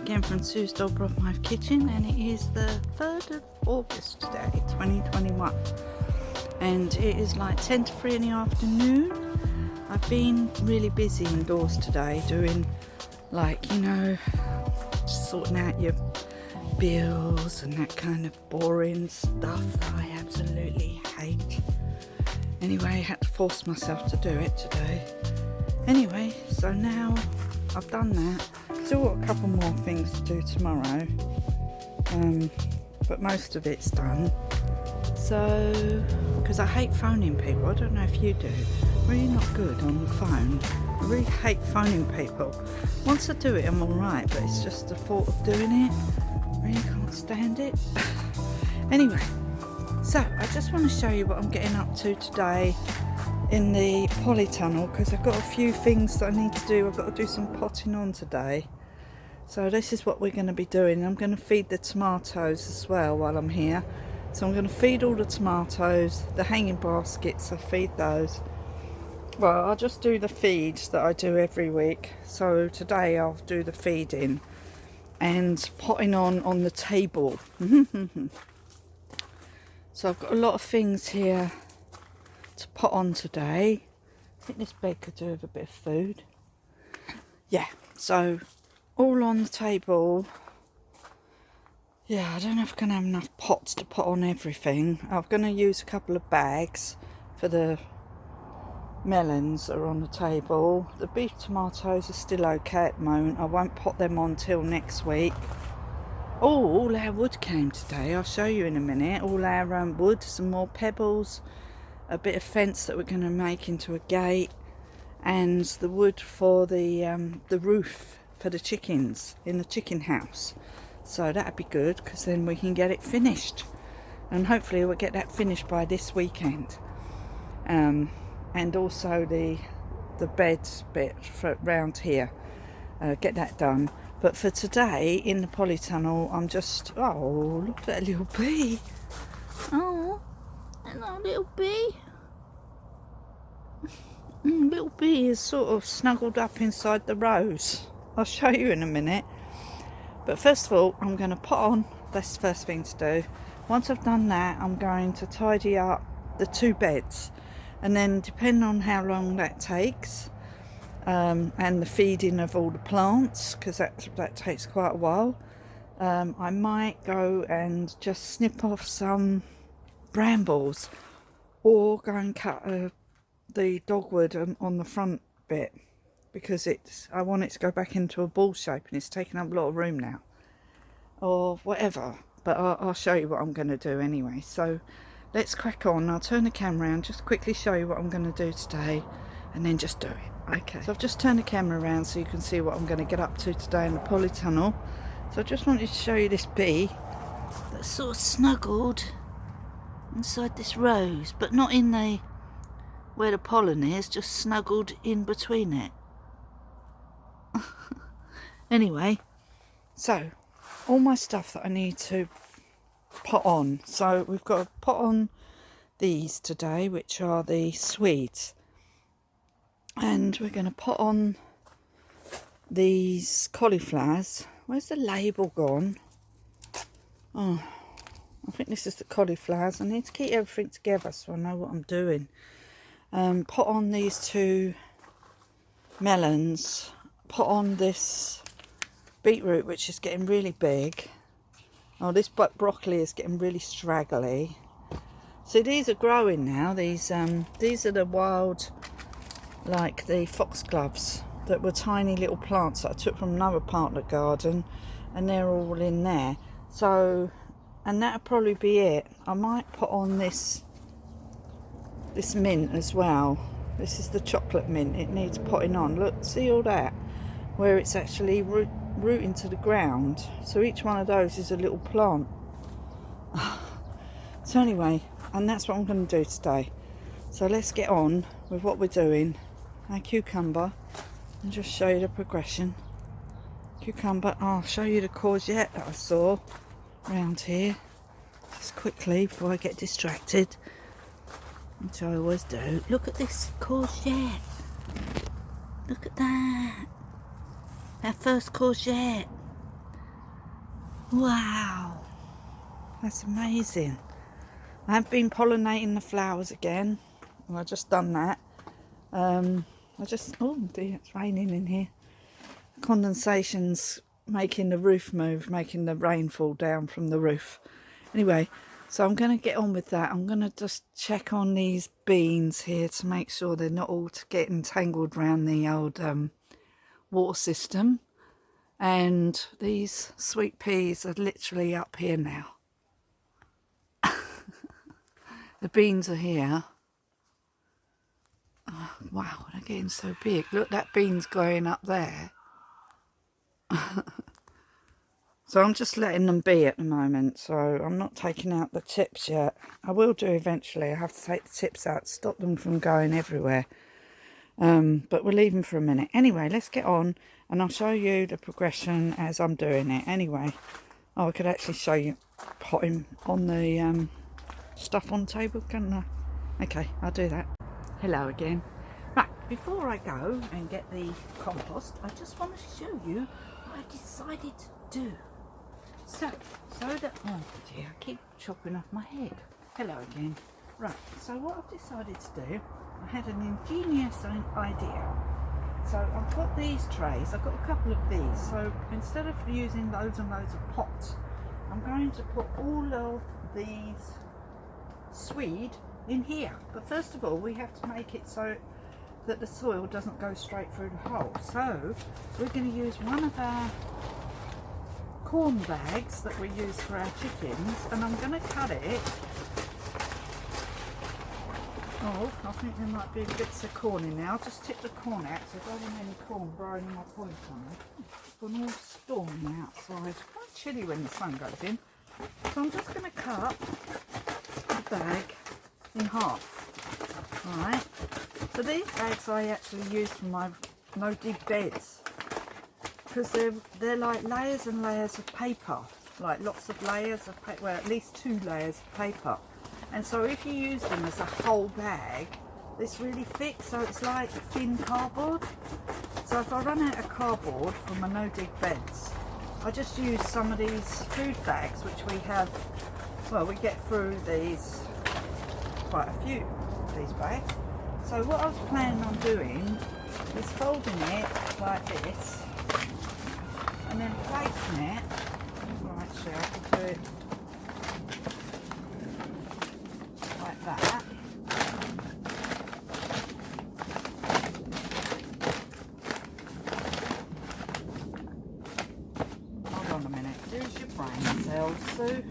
again from Sue's Dolbrodmaeth kitchen, and it is the 3rd of August today, 2021, and it is like 10 to 3 in the afternoon. I've been really busy indoors today doing, like, you know, sorting out your bills and that kind of boring stuff that I absolutely hate. Anyway, I had to force myself to do it today. Anyway, so now I've done that. Still got a couple more things to do tomorrow, but most of it's done. So, because I hate phoning people, I don't know if you do. Really not good on the phone. I really hate phoning people. Once I do it, I'm alright, but it's just the thought of doing it. I really can't stand it. Anyway, so I just want to show you what I'm getting up to today in the polytunnel, because I've got a few things that I need to do. I've got to do some potting on today. So this is what we're going to be doing. I'm going to feed the tomatoes as well while I'm here. So I'm going to feed all the tomatoes, the hanging baskets, I feed those. Well, I'll just do the feeds that I do every week. So today I'll do the feeding and potting on the table. So I've got a lot of things here to pot on today. I think this bed could do with a bit of food. Yeah, so all on the table. Yeah, I don't know if I'm going to have enough pots to put on everything. I'm going to use a couple of bags for the melons that are on the table. The beef tomatoes are still okay at the moment. I won't pot them on till next week. Oh, all our wood came today. I'll show you in a minute. All our wood, some more pebbles, a bit of fence that we're going to make into a gate, and the wood for the roof for the chickens in the chicken house. So that'd be good, because then we can get it finished, and hopefully we'll get that finished by this weekend. And also the bed bit for round here, get that done. But for today in the polytunnel, I'm just, oh, look at that little bee. Oh, hello little bee. Little bee is sort of snuggled up inside the rose. I'll show you in a minute. But first of all, I'm going to put on, that's the first thing to do. Once I've done that, I'm going to tidy up the 2 beds. And then depending on how long that takes, and the feeding of all the plants, because that takes quite a while, I might go and just snip off some brambles, or go and cut the dogwood on the front bit, because I want it to go back into a ball shape, and it's taking up a lot of room now, or whatever. But I'll show you what I'm going to do anyway. So let's crack on. I'll turn the camera around, just quickly show you what I'm going to do today, and then just do it. Okay, so I've just turned the camera around so you can see what I'm going to get up to today in the polytunnel. So I just wanted to show you this bee that's sort of snuggled inside this rose, but not in the where the pollen is, just snuggled in between it. Anyway, so all my stuff that I need to pot on. So we've got to pot on these today, which are the Swedes. And we're going to put on these cauliflowers. Where's the label gone? Oh, I think this is the cauliflowers. I need to keep everything together so I know what I'm doing. Put on these 2 melons. Put on this beetroot, which is getting really big. Oh, this broccoli is getting really straggly. So these are growing now. These are the wild, like the foxgloves, that were tiny little plants that I took from another part of the garden, and they're all in there. So, and that'll probably be it. I might put on this mint as well. This is the chocolate mint. It needs potting on. Look, see all that, where it's actually rooting to the ground. So each one of those is a little plant. So anyway, and that's what I'm going to do today. So let's get on with what we're doing. Our cucumber, and just show you the progression. Cucumber, I'll show you the courgette that I saw around here just quickly before I get distracted, which I always do. Look at this courgette. Look at that. Our first courgette. Wow, that's amazing. I have been pollinating the flowers again. Well, I've just done that. Oh dear, it's raining in here. Condensation's making the roof move, making the rain fall down from the roof. Anyway, so I'm going to get on with that. I'm going to just check on these beans here to make sure they're not all getting tangled around the old water system. And these sweet peas are literally up here now. The beans are here. Oh, wow, they're getting so big. Look, that bean's going up there. So I'm just letting them be at the moment. So I'm not taking out the tips yet. I will do eventually. I have to take the tips out to stop them from going everywhere. But we'll leave them for a minute. Anyway, let's get on and I'll show you the progression as I'm doing it. Anyway, I could actually show you potting on the stuff on the table, can't I? Okay, I'll do that. Hello again. Right, before I go and get the compost, I just want to show you what I decided to do. So that, oh dear, I keep chopping off my head. Hello again. Right, so what I've decided to do, I had an ingenious idea. So I've got these trays, I've got a couple of these. So instead of using loads and loads of pots, I'm going to put all of these swede in here. But first of all, we have to make it so that the soil doesn't go straight through the hole. So we're going to use one of our corn bags that we use for our chickens, and I'm going to cut it. Oh, I think there might be bits of corn in there. I'll just tip the corn out so I don't want any corn growing in my polytunnel. It's gone all stormy outside. It's quite chilly when the sun goes in. So I'm just going to cut the bag in half. Alright, so these bags I actually use for my no-dig beds, because they're like layers and layers of paper, like lots of layers of paper, well, at least 2 layers of paper. And so if you use them as a whole bag, it's really thick, so it's like thin cardboard. So if I run out of cardboard for my no-dig beds, I just use some of these food bags, which we have, well, we get through these, quite a few of these bags. So what I was planning on doing is folding it like this, and then placing it, well actually I could do it like that. Hold on a minute, there's your brain cells, Sue.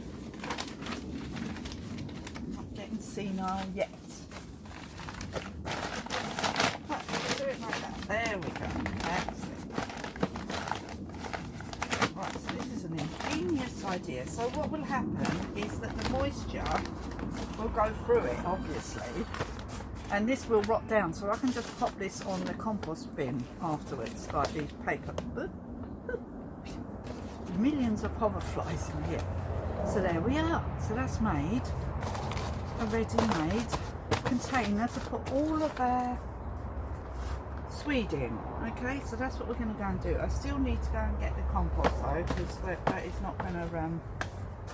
Not getting senile yet. Right, do it like that. There we go. That's it. Right, so this is an ingenious idea. So what will happen is that the moisture will go through it, obviously, and this will rot down. So I can just pop this on the compost bin afterwards, like these paper. Millions of hoverflies in here. So there we are. So that's made a ready-made container to put all of our swede in. Okay, so that's what we're going to go and do. I still need to go and get the compost though, because that is not going to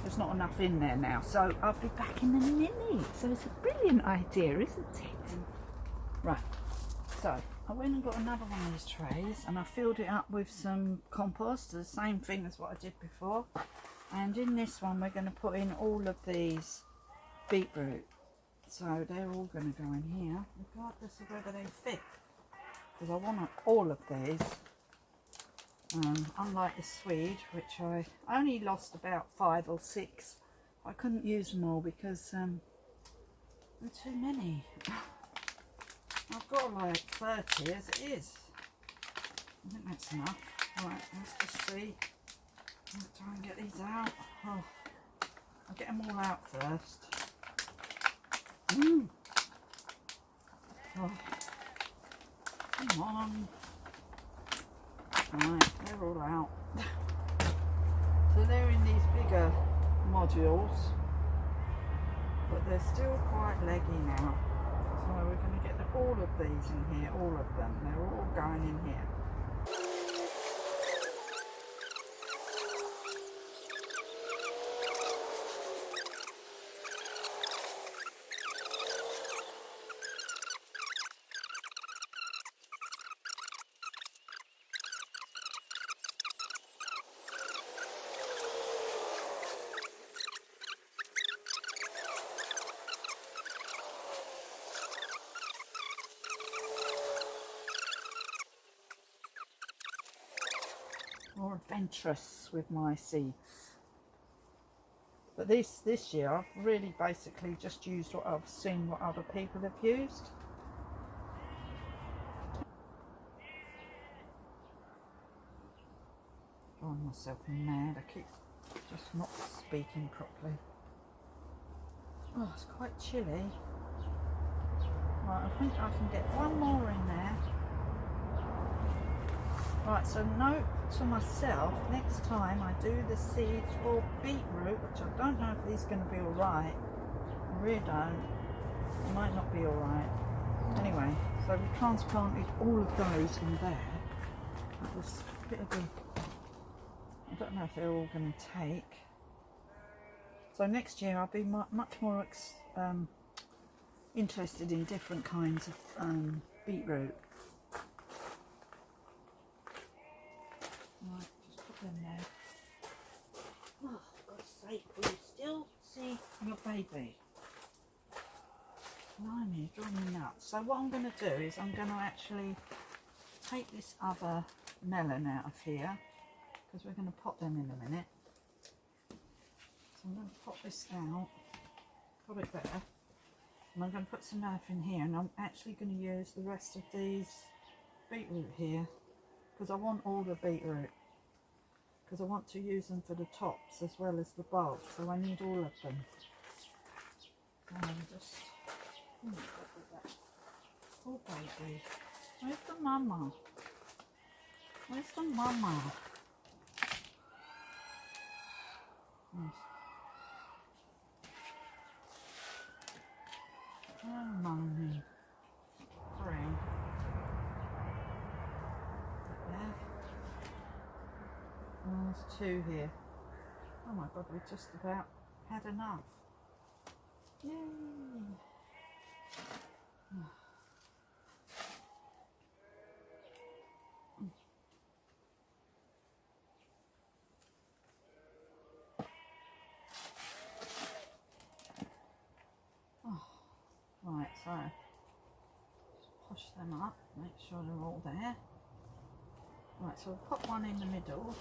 there's not enough in there now, so I'll be back in a minute. So it's a brilliant idea, isn't it? Right, so I went and got another one of these trays and I filled it up with some compost, the same thing as what I did before. And in this one we're going to put in all of these beetroot. So they're all going to go in here, regardless of whether they fit, because I want all of these. Unlike the swede, which I only lost about 5 or 6. I couldn't use them all because there are too many. I've got like 30 as it is. I think that's enough. Right, let's just see. I'll try and get these out. Oh, I'll get them all out first. Oh, come on. Right, they're all out. So they're in these bigger modules, but they're still quite leggy now. So we're going to get all of these in here, all of them. They're all going in here. adventurous with my seeds. But this year I've really basically just used what I've seen what other people have used. Driving myself mad, I keep just not speaking properly. Oh, it's quite chilly. Right, I think I can get one more in there. Right, so note to myself, next time I do the seeds for beetroot, which I don't know if these are going to be alright. I really don't. It might not be alright. Anyway, so we transplanted all of those in there. That was a bit of a... I don't know if they're all going to take. So next year I'll be much more interested in different kinds of beetroot. Right, just put them there. Oh, for God's sake, will you still see your baby? Blimey, driving me nuts. So what I'm going to do is I'm going to actually take this other melon out of here, because we're going to pop them in a minute. So I'm going to pop this out, put it there, and I'm going to put some earth in here, and I'm actually going to use the rest of these beetroot here, because I want all the beetroot, because I want to use them for the tops as well as the bulb, so I need all of them. Just, oh baby, where's the mama? Where's the mama? Yes. Oh, mommy. Bring. There. Oh, there's two here. Oh my God, we just about had enough. Yay! Right, so just push them up, make sure they're all there. Right, so we'll put one in the middle.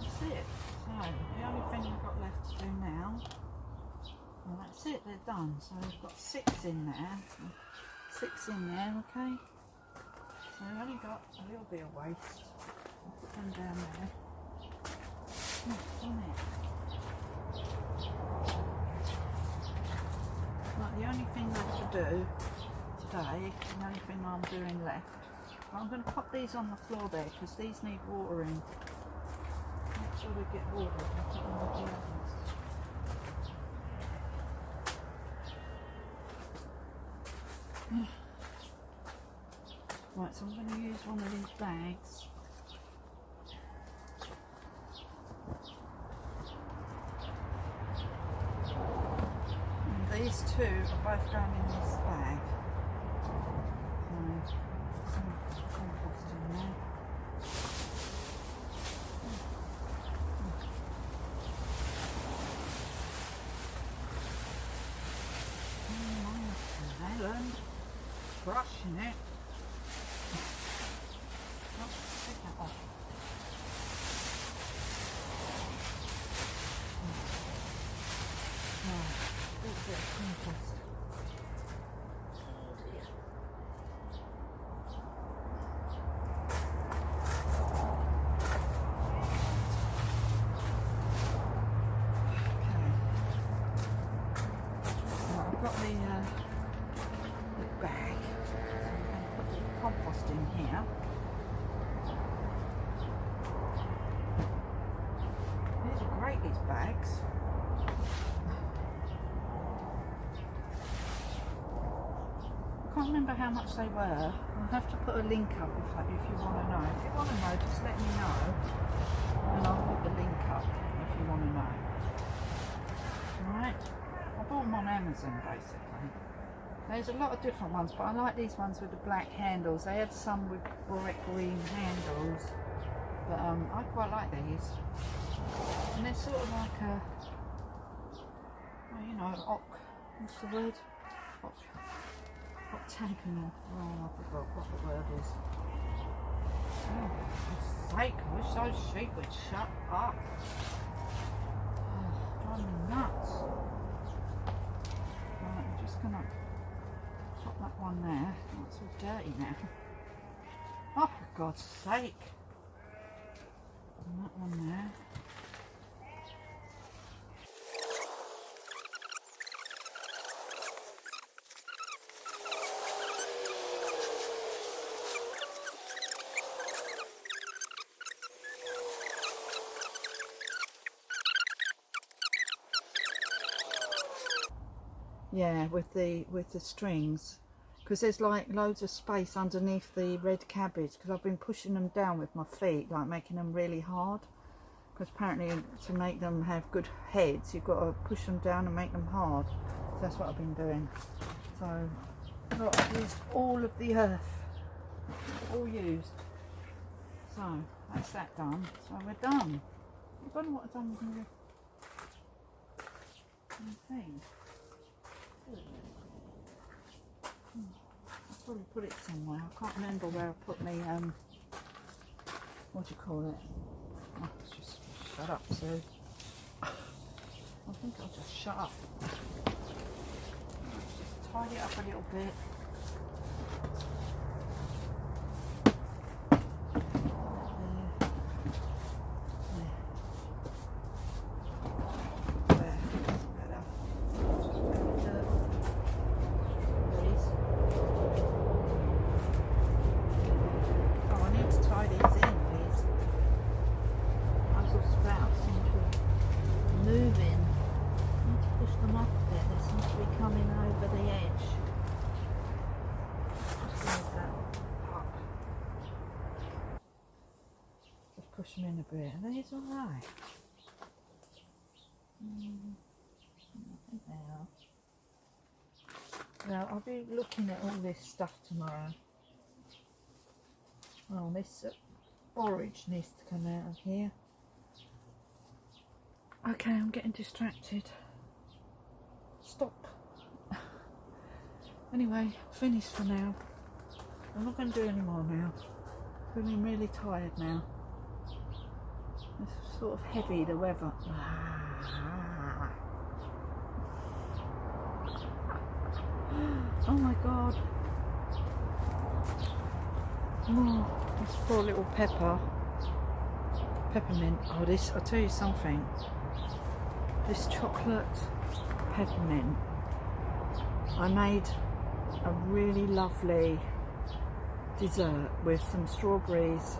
That's it. So the only thing we've got left to do now, well, that's it, they're done. So we've got 6 in there. 6 in there, okay? So we've only got a little bit of waste. I'll put them down there. On it. Right, the only thing left to do today, the only thing I'm doing left, I'm going to pop these on the floor there because these need watering. Make sure they get watered and put them on the others. Right, so I'm going to use one of these bags. These two are both going in this bag. So, some compost in there. Melon, brushing it. Oh, take that off. Compost. Oh dear. Okay. Well, I've got the bag. So I'm going to put the compost in here. These are great, these bags. I can't remember how much they were. I'll have to put a link up if you want to know. If you want to know, just let me know and I'll put the link up if you want to know. Alright, I bought them on Amazon basically. There's a lot of different ones, but I like these ones with the black handles. They had some with bright green handles, but I quite like these. And they're sort of like a, well, you know, what's the word? Got tagging. Oh, I forgot what the word is. Oh, for God's sake, I wish those sheep would shut up. Oh, driving me nuts. Right, I'm just gonna pop that one there. Oh, it's all dirty now. Oh, for God's sake. And that one there. Yeah, with the strings, because there's like loads of space underneath the red cabbage, because I've been pushing them down with my feet, like making them really hard, because apparently to make them have good heads you've got to push them down and make them hard. So that's what I've been doing. So look, I've used all of the earth, all used. So that's that done. So we're done. I don't know what I've done with the thing. I'll probably put it somewhere. I can't remember where I put my what do you call it? Oh, it's just shut up, Sue. I think I'll just shut up. Let's just tidy it up a little bit. Push them in a bit, and these all right. I think they are. Now I'll be looking at all this stuff tomorrow. Oh, this borage needs to come out of here. Okay, I'm getting distracted. Stop. Anyway, finished for now. I'm not going to do any more now. I'm feeling really tired now. It's sort of heavy, the weather. Oh my God. Oh, this poor little peppermint. Oh, this, I'll tell you something. This chocolate peppermint, I made a really lovely dessert with some strawberries,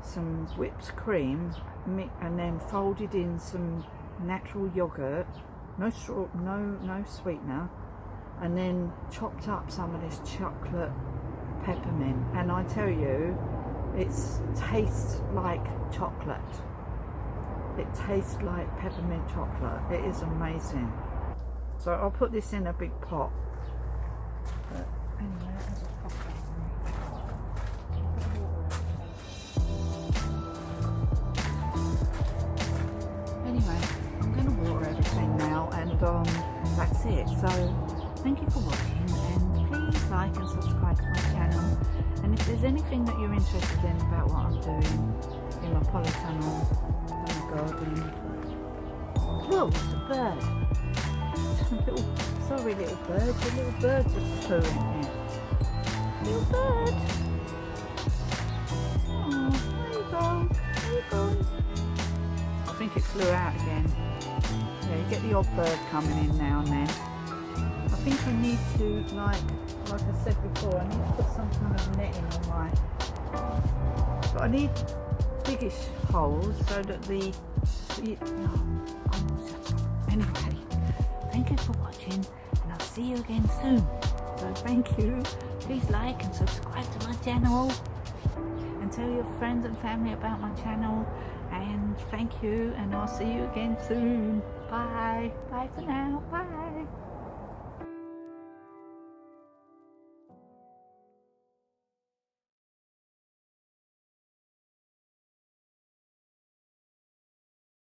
some whipped cream, and then folded in some natural yogurt, no sweetener, and then chopped up some of this chocolate peppermint, and I tell you, it tastes like chocolate. It tastes like peppermint chocolate. It is amazing. So I'll put this in a big pot. But anyway, I'll just pop that in. Anyway, I'm going to water everything now, and that's it. So thank you for watching, and please like and subscribe to my channel. And if there's anything that you're interested in about what I'm doing in my polytunnel garden. Whoa, it's a bird. Sorry little bird, the little bird just flew in here. Little bird. Oh, there you go, there you go. I think it flew out again. Yeah, you get the odd bird coming in now and then. I think I need to, like I said before, I need to put some kind of netting on my, but I need biggish holes so that anyway, thank you for watching, and I'll see you again soon. So thank you, please like and subscribe to my channel, and tell your friends and family about my channel, and thank you, and I'll see you again soon. Bye for now, bye.